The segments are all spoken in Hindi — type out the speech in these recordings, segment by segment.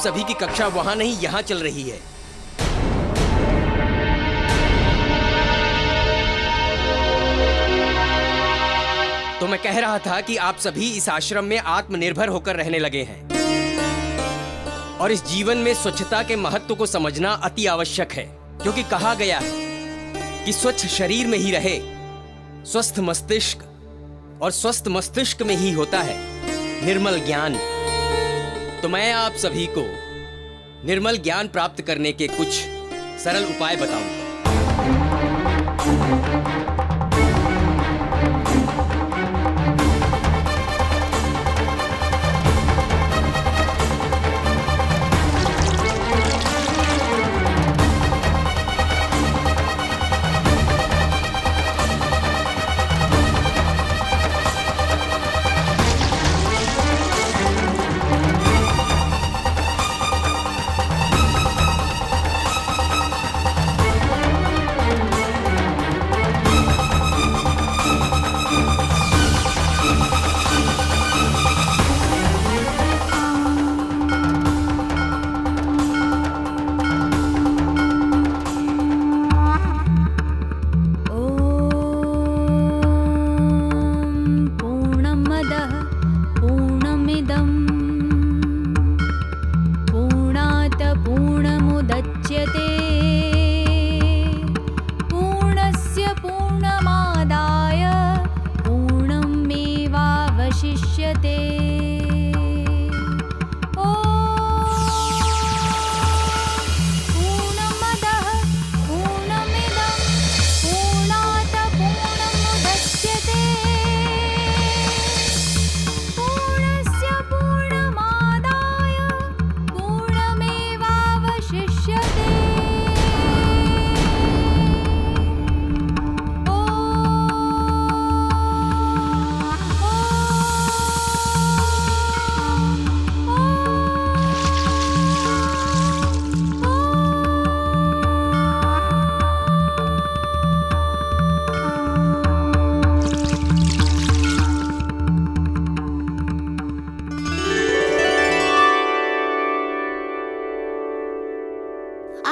सभी की कक्षा वहां नहीं यहां चल रही है। तो मैं कह रहा था कि आप सभी इस आश्रम में आत्मनिर्भर होकर रहने लगे हैं और इस जीवन में स्वच्छता के महत्व को समझना अति आवश्यक है, क्योंकि कहा गया है कि स्वच्छ शरीर में ही रहे स्वस्थ मस्तिष्क, और स्वस्थ मस्तिष्क में ही होता है निर्मल ज्ञान। तो मैं आप सभी को निर्मल ज्ञान प्राप्त करने के कुछ सरल उपाय बताऊंगा।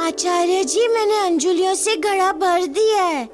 आचार्य जी, मैंने अंजुलियों से घड़ा भर दिया है।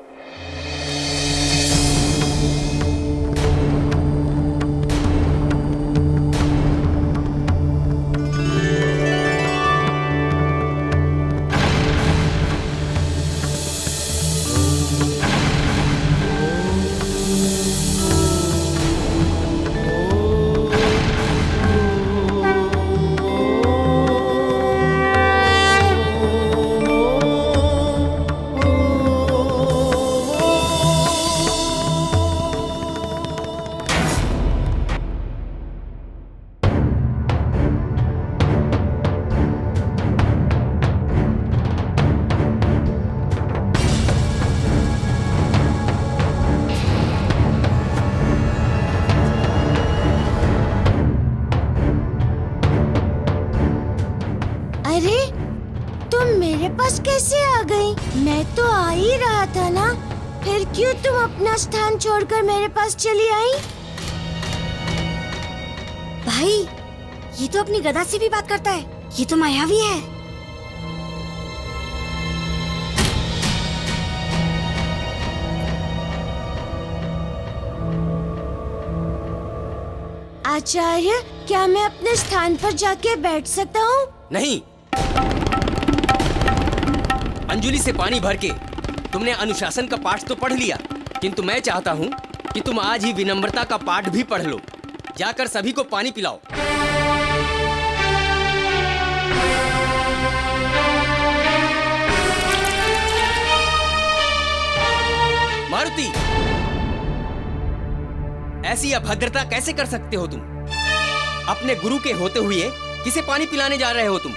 अरे, तुम मेरे पास कैसे आ गई? मैं तो आ ही रहा था ना। फिर क्यों तुम अपना स्थान छोड़कर मेरे पास चली आई? भाई, ये तो अपनी गदा से भी बात करता है। ये तो मायावी है। आचार्य, क्या मैं अपने स्थान पर जाके बैठ सकता हूँ? नहीं। अंजुलि से पानी भर के तुमने अनुशासन का पाठ तो पढ़ लिया, किंतु मैं चाहता हूँ कि तुम आज ही विनम्रता का पाठ भी पढ़ लो। जाकर सभी को पानी पिलाओ। मारुति, ऐसी अभद्रता कैसे कर सकते हो तुम? अपने गुरु के होते हुए किसे पानी पिलाने जा रहे हो तुम?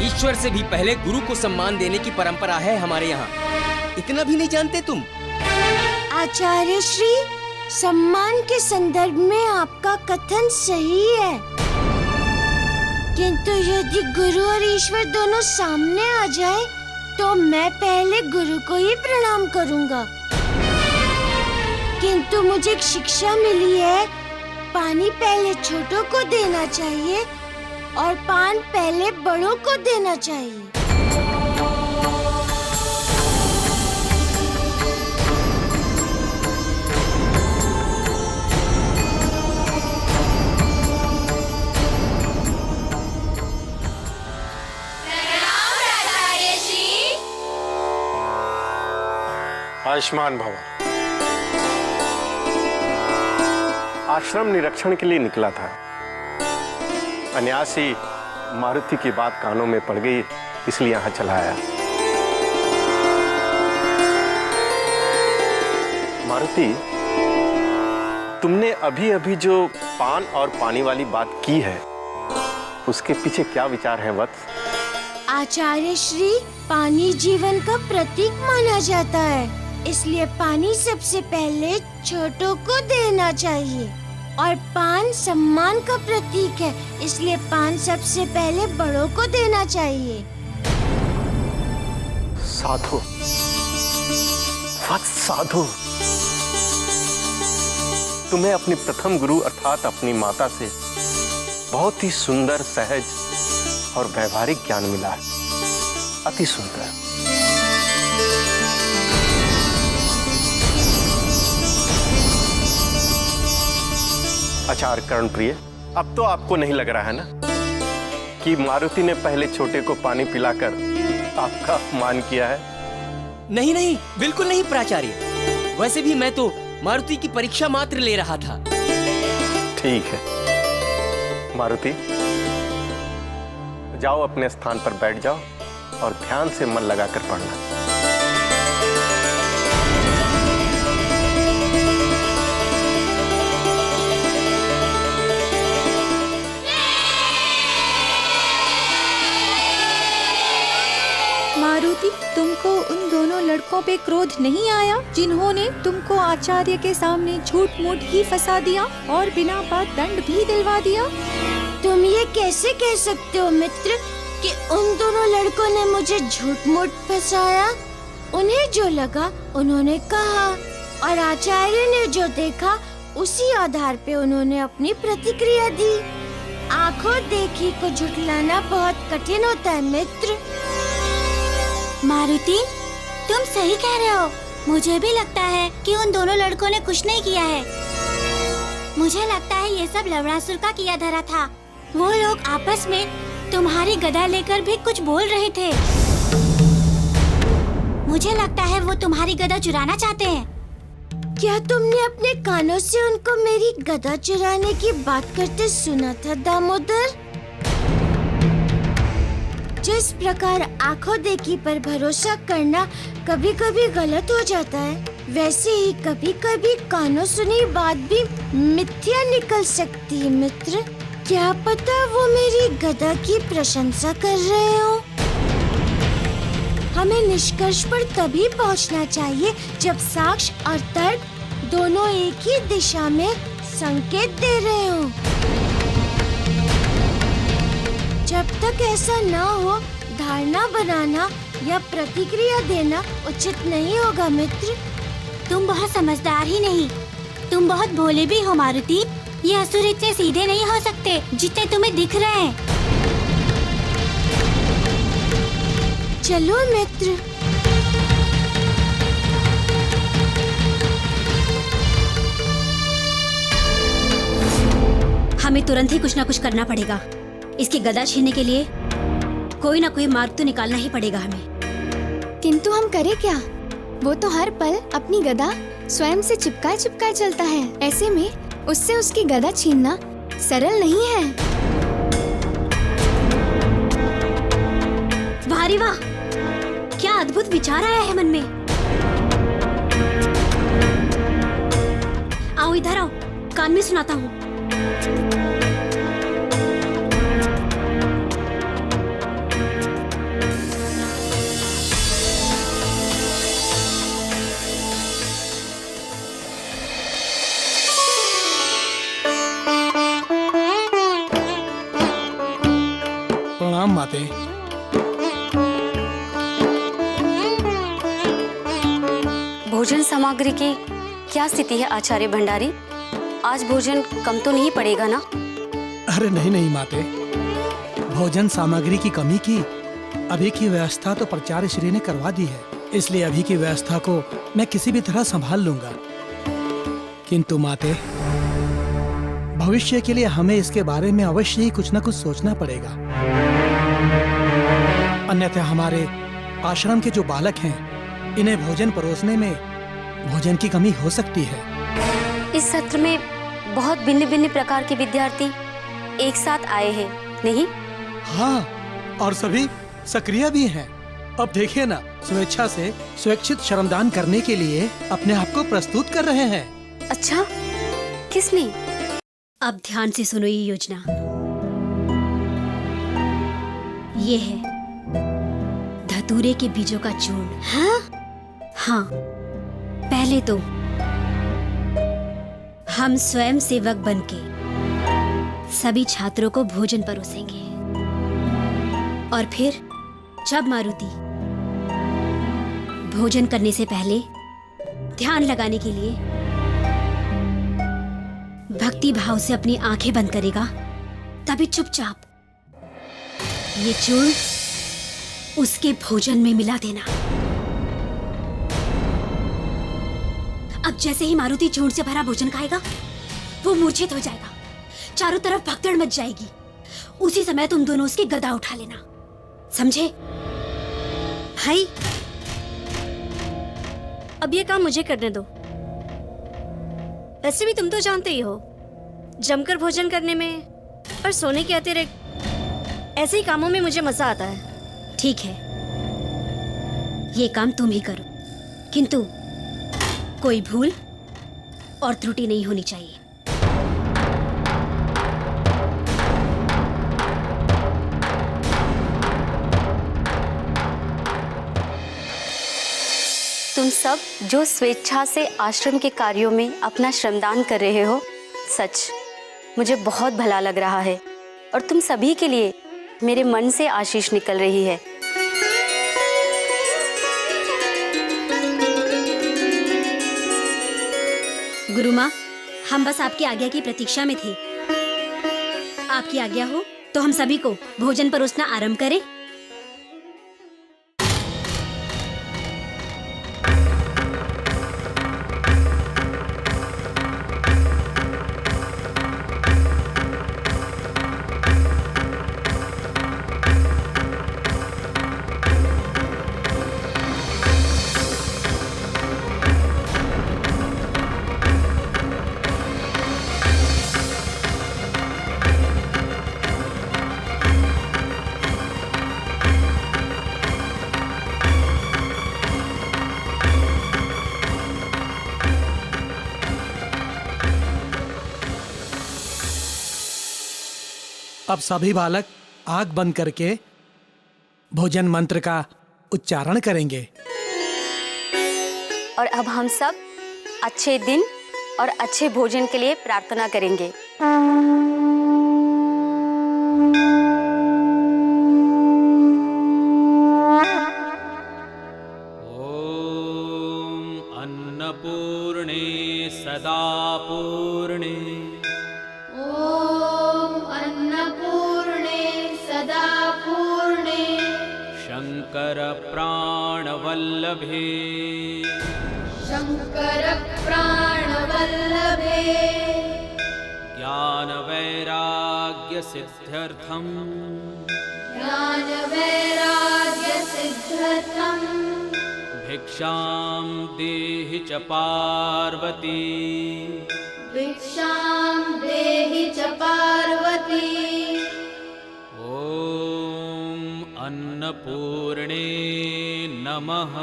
ईश्वर से भी पहले गुरु को सम्मान देने की परंपरा है हमारे यहाँ। इतना भी नहीं जानते तुम? आचार्य श्री, सम्मान के संदर्भ में आपका कथन सही है, किंतु यदि गुरु और ईश्वर दोनों सामने आ जाए तो मैं पहले गुरु को ही प्रणाम करूंगा। किंतु मुझे एक शिक्षा मिली है पानी पहले छोटों को देना चाहिए और पान पहले बड़ों को देना चाहिए। आयुष्मान भव। आश्रम निरीक्षण के लिए निकला था, अनायास ही मारुति की बात कानों में पड़ गई, इसलिए यहां चला आया। मारुति, तुमने अभी अभी जो पान और पानी वाली बात की है, उसके पीछे क्या विचार है वत्स? आचार्य श्री, पानी जीवन का प्रतीक माना जाता है, इसलिए पानी सबसे पहले छोटों को देना चाहिए। और पान सम्मान का प्रतीक है, इसलिए पान सबसे पहले बड़ों को देना चाहिए। साधु, वत्स साधु, तुम्हें अपनी प्रथम गुरु अर्थात अपनी माता से बहुत ही सुंदर, सहज और व्यवहारिक ज्ञान मिला है। अति सुंदर। आचार्य कर्णप्रिय, अब तो आपको नहीं लग रहा है ना कि मारुति ने पहले छोटे को पानी पिलाकर आपका अपमान किया है? नहीं नहीं, बिल्कुल नहीं प्राचार्य। वैसे भी मैं तो मारुति की परीक्षा मात्र ले रहा था। ठीक है मारुति, जाओ अपने स्थान पर बैठ जाओ और ध्यान से मन लगाकर पढ़ना। मारुति, तुमको उन दोनों लड़कों पे क्रोध नहीं आया जिन्होंने तुमको आचार्य के सामने झूठ मूठ ही फंसा दिया और बिना बात दंड भी दिलवा दिया? तुम ये कैसे कह सकते हो मित्र कि उन दोनों लड़कों ने मुझे झूठ मूठ फंसाया? उन्हें जो लगा उन्होंने कहा और आचार्य ने जो देखा उसी आधार पे उन्होंने अपनी प्रतिक्रिया दी। आंखों देखी को झुठलाना बहुत कठिन होता है मित्र। मारुति, तुम सही कह रहे हो। मुझे भी लगता है कि उन दोनों लड़कों ने कुछ नहीं किया है। मुझे लगता है ये सब लवणासुर का किया धरा था। वो लोग आपस में तुम्हारी गदा लेकर भी कुछ बोल रहे थे। मुझे लगता है वो तुम्हारी गदा चुराना चाहते हैं। क्या तुमने अपने कानों से उनको मेरी गदा चुराने की बात करते सुना था दामोदर? जिस प्रकार आंखों देखी पर भरोसा करना कभी कभी गलत हो जाता है, वैसे ही कभी कभी कानों सुनी बात भी मिथ्या निकल सकती है मित्र। क्या पता वो मेरी गदा की प्रशंसा कर रहे हो। हमें निष्कर्ष पर तभी पहुंचना चाहिए जब साक्ष्य और तर्क दोनों एक ही दिशा में संकेत दे रहे हो। जब तक ऐसा ना हो, धारणा बनाना या प्रतिक्रिया देना उचित नहीं होगा मित्र। तुम बहुत समझदार ही नहीं, तुम बहुत भोले भी हो मारुति। ये असुर इतने सीधे नहीं हो सकते जितने तुम्हें दिख रहे हैं। चलो मित्र। हमें तुरंत ही कुछ ना कुछ करना पड़ेगा। इसकी गदा छीनने के लिए कोई ना कोई मार्ग तो निकालना ही पड़ेगा हमें। किंतु हम करें क्या? वो तो हर पल अपनी गदा स्वयं से चिपकाए चिपकाए चलता है। ऐसे में उससे उसकी गदा छीनना सरल नहीं है। वाह वाह, क्या अद्भुत विचार आया है मन में। आओ इधर आओ, कान में सुनाता हूँ। प्रणाम माते। भोजन सामग्री की क्या स्थिति है आचार्य भंडारी? आज भोजन कम तो नहीं पड़ेगा ना? अरे नहीं नहीं माते, भोजन सामग्री की कमी की अभी की व्यवस्था तो प्राचार्य श्री ने करवा दी है, इसलिए अभी की व्यवस्था को मैं किसी भी तरह संभाल लूंगा। किंतु माते, भविष्य के लिए हमें इसके बारे में अवश्य ही कुछ न कुछ सोचना पड़ेगा, अन्यथा हमारे आश्रम के जो बालक हैं, इन्हें भोजन परोसने में भोजन की कमी हो सकती है। इस सत्र में बहुत भिन्न भिन्न प्रकार के विद्यार्थी एक साथ आए हैं, नहीं? हाँ, और सभी सक्रिय भी हैं। अब देखिए ना, स्वेच्छा से स्वैच्छित श्रमदान करने के लिए अपने आप को प्रस्तुत कर रहे हैं। अच्छा, किसने? अब ध्यान से सुनो ये योजना। ये है धतूरे के बीजों का चूर्ण। हाँ, पहले तो हम स्वयं सेवक बनके सभी छात्रों को भोजन परोसेंगे, और फिर जब मारुति भोजन करने से पहले ध्यान लगाने के लिए भक्ति भाव से अपनी आंखें बंद करेगा, तभी चुपचाप ये चूर्ण उसके भोजन में मिला देना। अब जैसे ही मारुति चूर्ण से भरा भोजन खाएगा, वो मूर्छित हो जाएगा, चारों तरफ भगदड़ मच जाएगी। उसी समय तुम दोनों उसकी गदा उठा लेना, समझे? भाई, अब ये काम मुझे करने दो। वैसे भी तुम तो जानते ही हो, जमकर भोजन करने में और सोने के अतिरिक्त ऐसे ही कामों में मुझे मजा आता है। ठीक है, ये काम तुम ही करो, किंतु कोई भूल और त्रुटि नहीं होनी चाहिए। तुम सब जो स्वेच्छा से आश्रम के कार्यों में अपना श्रमदान कर रहे हो, सच मुझे बहुत भला लग रहा है, और तुम सभी के लिए मेरे मन से आशीष निकल रही है। गुरु माँ, हम बस आपकी आज्ञा की प्रतीक्षा में थे। आपकी आज्ञा हो तो हम सभी को भोजन परोसना आरंभ करें। अब सभी बालक आंख बंद करके भोजन मंत्र का उच्चारण करेंगे। और अब हम सब अच्छे दिन और अच्छे भोजन के लिए प्रार्थना करेंगे। ओम अन्नपूर्णे सदा पूर्णे, शंकर प्राणवल्लभे, ज्ञान वैराग्य सिद्ध्यर्थम, भिक्षां देहि च पार्वती, ओम अन्नपूर्णे नमः।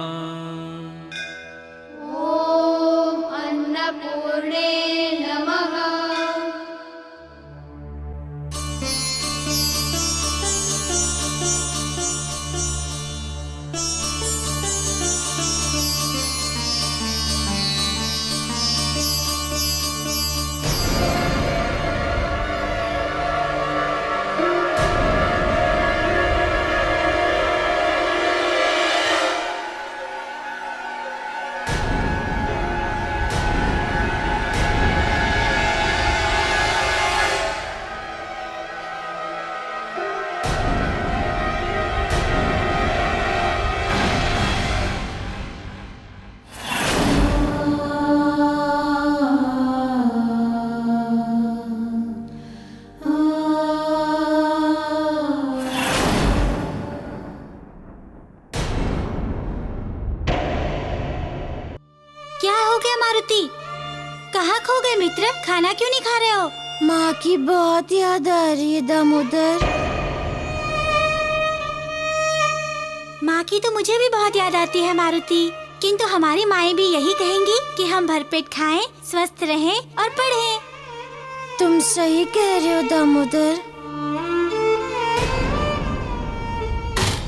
हो गया मारुति? कहाँ खो गए मित्र? खाना क्यों नहीं खा रहे हो? माँ की बहुत याद आ रही है दामोदर। माँ की तो मुझे भी बहुत याद आती है मारुति, किंतु हमारी माएं भी यही कहेंगी कि हम भरपेट खाएं, स्वस्थ रहें और पढ़ें। तुम सही कह रहे हो दामोदर।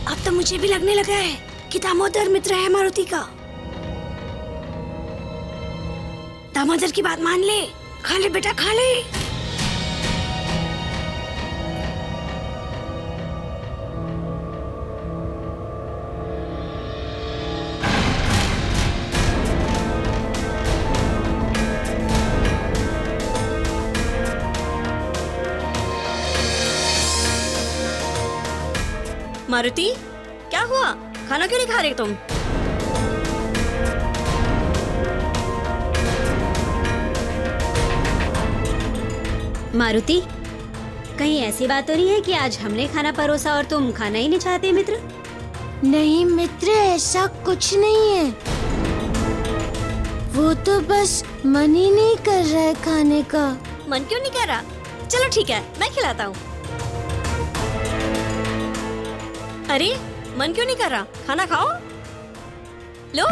अब तो मुझे भी लगने लगा है कि दामोदर मित्र है मारुति का। दामोदर की बात मान ले। खा ले बेटा, खा ले। मारुति, क्या हुआ? खाना क्यों नहीं खा रहे तुम? मारुति, कहीं ऐसी बात हो रही है कि आज हमने खाना परोसा और तुम खाना ही नहीं चाहते मित्र? नहीं मित्र, ऐसा कुछ नहीं है। वो तो बस मन ही नहीं कर रहा है खाने का। मन क्यों नहीं कर रहा? चलो ठीक है, मैं खिलाता हूँ। अरे मन क्यों नहीं कर रहा? खाना खाओ। लो।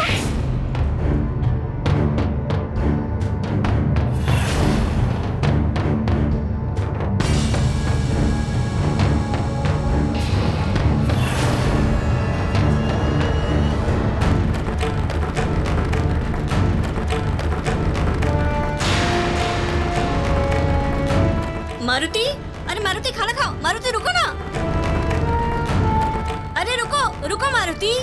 मारुति, अरे मारुति खाना खाओ। मारुति रुको ना। अरे रुको रुको मारुति।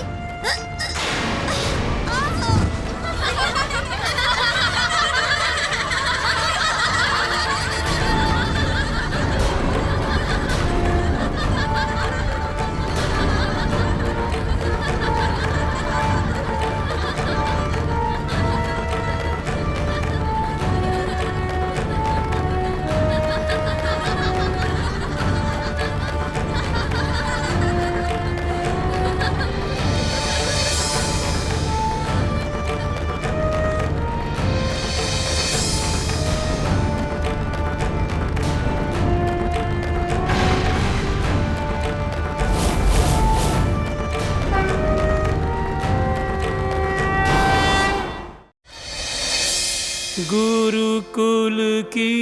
गुरुकुल की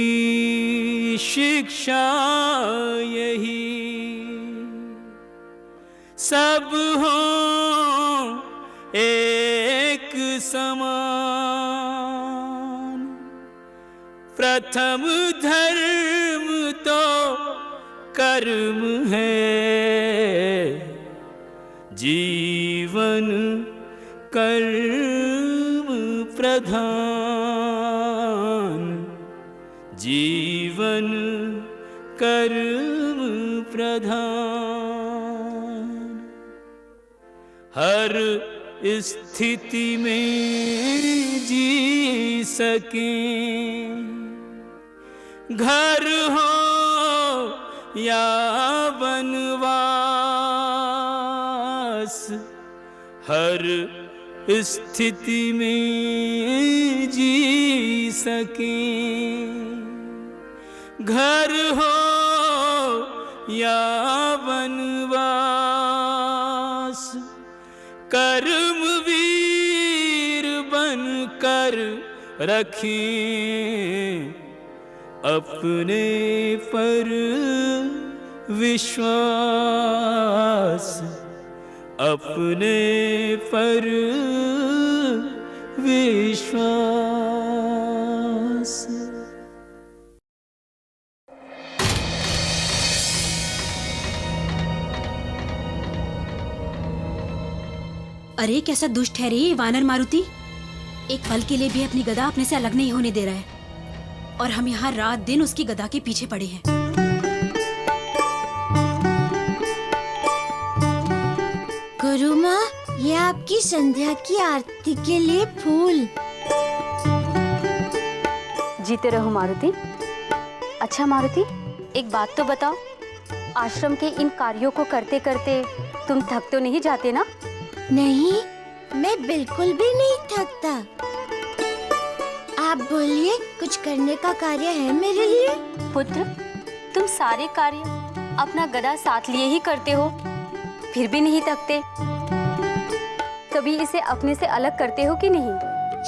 शिक्षा यही, सब हो एक समान। प्रथम धर्म तो कर्म है, जीवन कर्म प्रधान। जीवन कर्म प्रधान। हर स्थिति में जी सकें, घर हो या वनवास। हर स्थिति में जी सकें, घर हो या वनवास। कर्मवीर बनकर रखें अपने पर विश्वास। अपने पर विश्वास। अरे कैसा दुष्ट है रे ये वानर मारुति। एक पल के लिए भी अपनी गदा अपने से अलग नहीं होने दे रहा है, और हम यहाँ रात दिन उसकी गदा के पीछे पड़े हैं। गुरु माँ, ये आपकी संध्या की आरती के लिए फूल। जीते रहो मारुति। अच्छा मारुति, एक बात तो बताओ, आश्रम के इन कार्यों को करते करते तुम थक तो नहीं जाते ना? नहीं, मैं बिल्कुल भी नहीं थकता। आप बोलिए, कुछ करने का कार्य है मेरे लिए? पुत्र, तुम सारे कार्य अपना गदा साथ लिए ही करते हो, फिर भी नहीं थकते। कभी इसे अपने से अलग करते हो कि नहीं?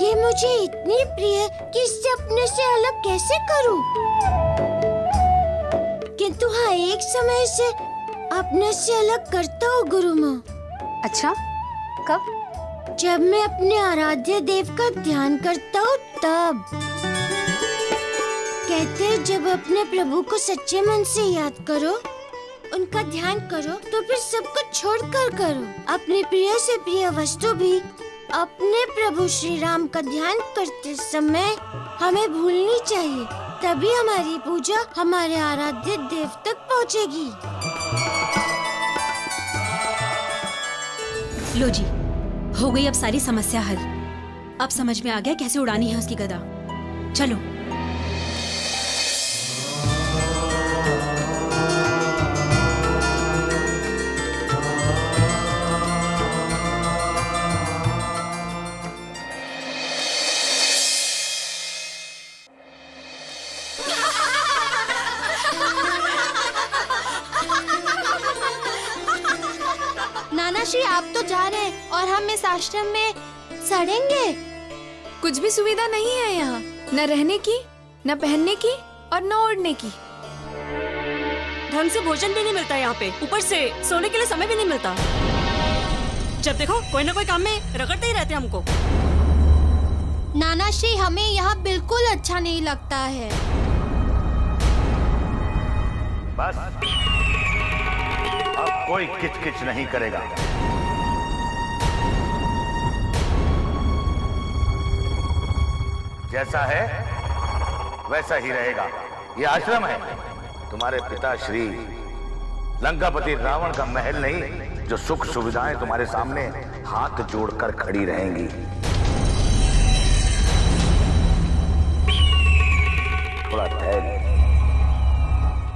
ये मुझे इतनी प्रिय है कि इससे अपने से अलग कैसे करूं? किंतु हाँ, एक समय से अपने से अलग करता हूँ गुरु माँ। अच्छा, कब? जब मैं अपने आराध्य देव का ध्यान करता हूँ तब। कहते हैं जब अपने प्रभु को सच्चे मन से याद करो, उनका ध्यान करो, तो फिर सब कुछ छोड़कर करो। अपने प्रिय से प्रिय वस्तु भी अपने प्रभु श्री राम का ध्यान करते समय हमें भूलनी चाहिए, तभी हमारी पूजा हमारे आराध्य देव तक पहुँचेगी। लो जी, हो गई अब सारी समस्या हल। अब समझ में आ गया कैसे उड़ानी है उसकी गदा। चलो। नाना श्री, आप तो जा रहे हैं और हम इस आश्रम में सड़ेंगे। कुछ भी सुविधा नहीं है यहाँ, न रहने की, न पहनने की और न ओढ़ने की। ढंग से भोजन भी नहीं मिलता यहाँ पे, ऊपर से सोने के लिए समय भी नहीं मिलता। जब देखो कोई ना कोई काम में रगड़ते ही रहते हमको। नाना श्री, हमें यहाँ बिल्कुल अच्छा नहीं लगता है। बस, अब कोई किचकिच नहीं करेगा। जैसा है वैसा ही रहेगा। ये आश्रम है, तुम्हारे पिता श्री लंकापति रावण का महल नहीं, जो सुख सुविधाएं तुम्हारे सामने हाथ जोड़कर खड़ी रहेंगी। थोड़ा धैर्य,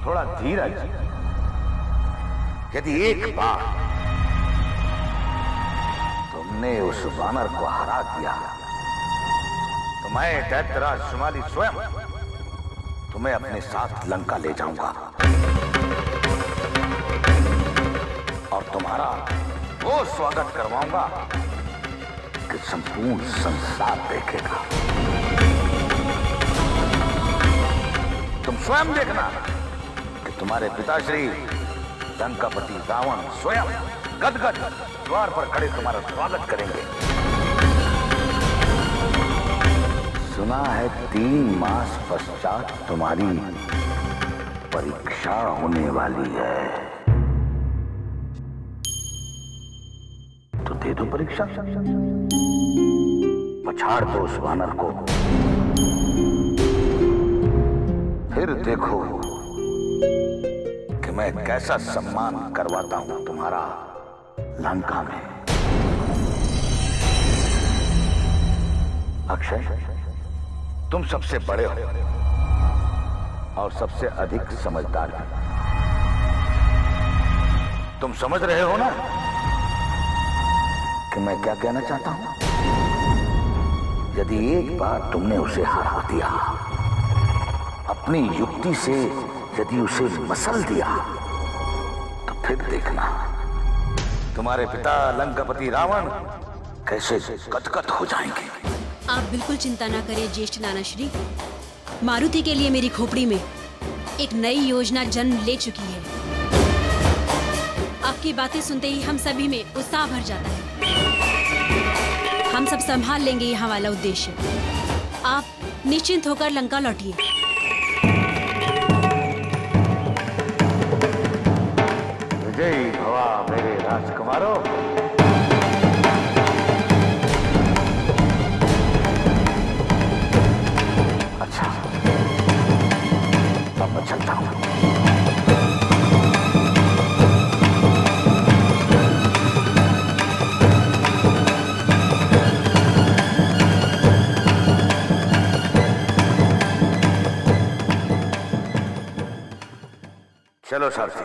थोड़ा धीरज। यदि एक बार तुमने उस वानर को हरा दिया तो मैं दैत्यराज शुमाली स्वयं तुम्हें अपने साथ लंका ले जाऊंगा और तुम्हारा वो स्वागत करवाऊंगा कि संपूर्ण संसार देखेगा। तुम स्वयं देखना कि तुम्हारे पिताश्री लंकापति रावण स्वयं गदगद द्वार पर खड़े तुम्हारा स्वागत करेंगे। सुना है 3 मास पश्चात तुम्हारी परीक्षा होने वाली है, तो दे दो परीक्षा। पछाड़ दो उस वानर को, फिर देखो कि मैं कैसा सम्मान करवाता हूं तुम्हारा लंका में। अक्षय, तुम सबसे बड़े हो और सबसे अधिक समझदार भी। तुम समझ रहे हो ना कि मैं क्या कहना चाहता हूं? यदि एक बार तुमने उसे हरा दिया, अपनी युक्ति से यदि उसे मसल दिया, तो फिर देखना तुम्हारे पिता लंकापति रावण कैसे गदगद हो जाएंगे। आप बिल्कुल चिंता ना करें ज्येष्ठ नाना श्री। मारुति के लिए मेरी खोपड़ी में एक नई योजना जन्म ले चुकी है। आपकी बातें सुनते ही हम सभी में उत्साह भर जाता है। हम सब संभाल लेंगे यहाँ वाला उद्देश्य। आप निश्चिंत होकर लंका लौटिए। विजयी भवा मेरे राजकुमारों। अच्छा, अब मैं चलता हूं। चलो सारथी।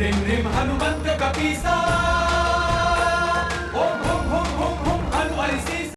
Rim rim Hanumant कपीसा